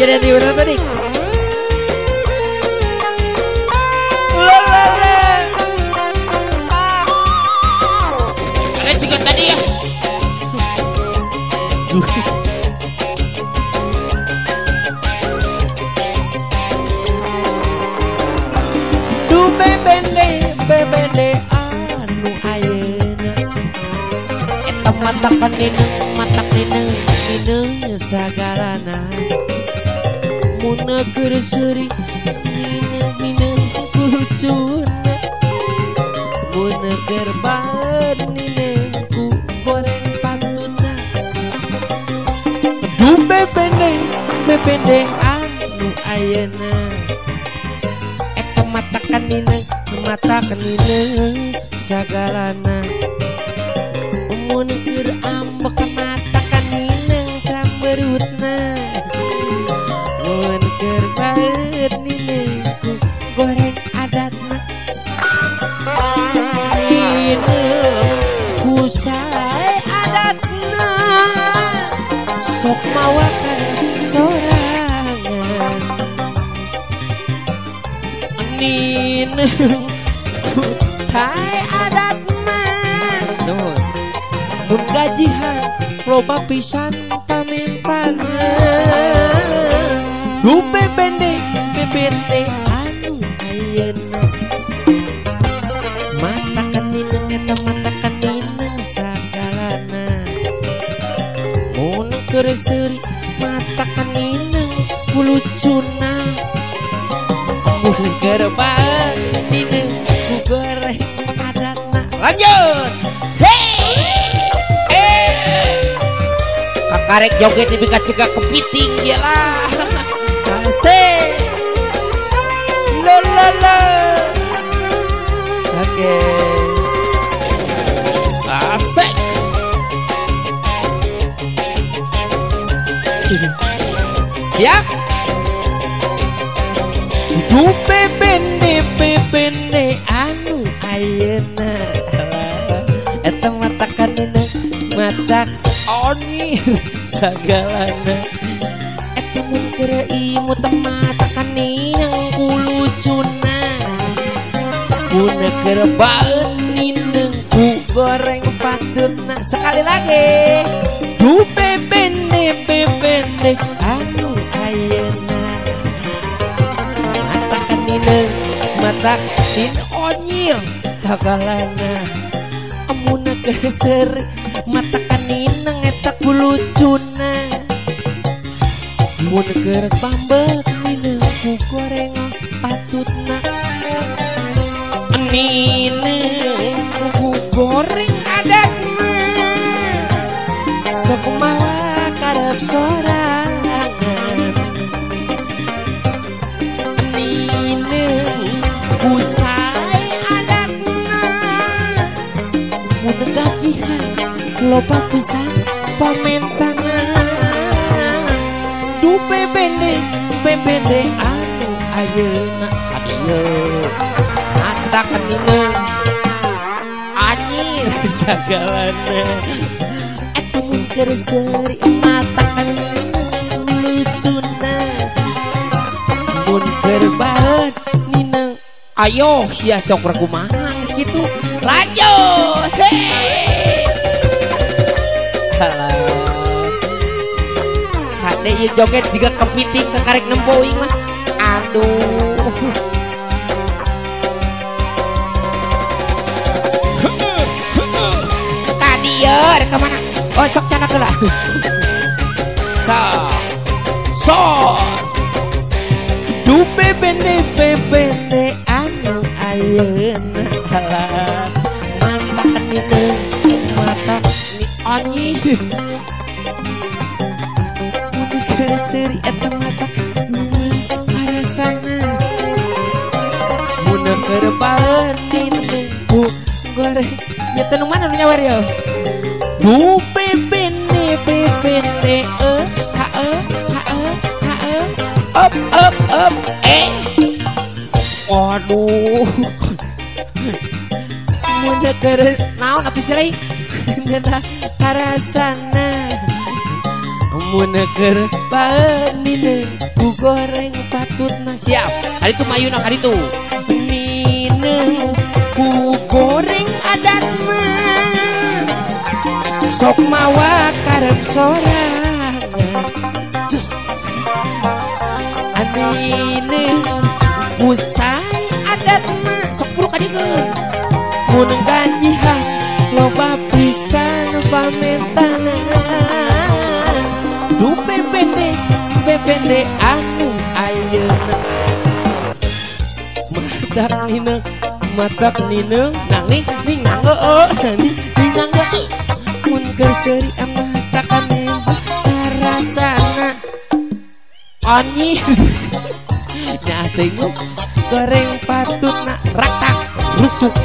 Jadi udah tadi. Ada juga tadi ya. Du bebende anu ayeuna eta matakan matak nina sagarana mun keur seuri nina lucuna mun keur baeud nina ku goreng pantuna du bebende anu ayeuna eta matakan nina sagarana mun keur ambek matakan nina samberutna mun keur baeud nina ku goreng adatna nina ku sae adatna sok mawa sorangan nina sae adatna mun gajihan loba pisan pamentana du bebende anu ayeuna matakan nina sagalana mun keur seuri matakan nina kulucuna mun keur baeud nina ku goreng adatna lanjut. Karek joget di bika cika kepiting ya lah. Asik. Lolala. Oke. Asik. Siap. Du bebende anu ayeuna. Eta matakan nina matak onir sagalana eta mun keur imut matakan nina kulucuna mun keur baeud nina ku goreng pantuna sekali lagi du bebende anu ayeuna matakan nina onir sagalana mun keur seuri matakan nina eta kulucuna mun keur pambek nina ku goreng patutna nina ku goreng adatna sok mawa karep sorangan nina ku sae adatna mun gajihan loba pisan pamentana du bebende anu ayeuna adieu matakan nina anyir sagalana eta mun keur seuri matakan nina lucuna mun keur baeud nina ayo sia sok kumaha geus kitu lanjut. Hade ieu joget juga kepiting ke karek nempoing mah. Aduh. Tadi ya rek mana? Oh cok cana keula. So. Du bebende anu ayeuna halah. Matakan nina mata ni seuri eta mata arasana mun keur baeud nina ku goreng nya teu mana nu nyawar ya du bebende up waduh mun keur naon atuh silai karasana mun keur paeunina ku goreng patutna siap hari itu mayuna hari itu mineng ku goreng adatna sok mawa karep sorangan just anine pusai adatna sok puru kadikeun mun ganjihan loba pisan pamentana du pepende anu ayeuna matak nineng nang ning nganggo ning nganggo mun keur seuri amah takane rasana oni nya teuing goreng patutna raktak rukuk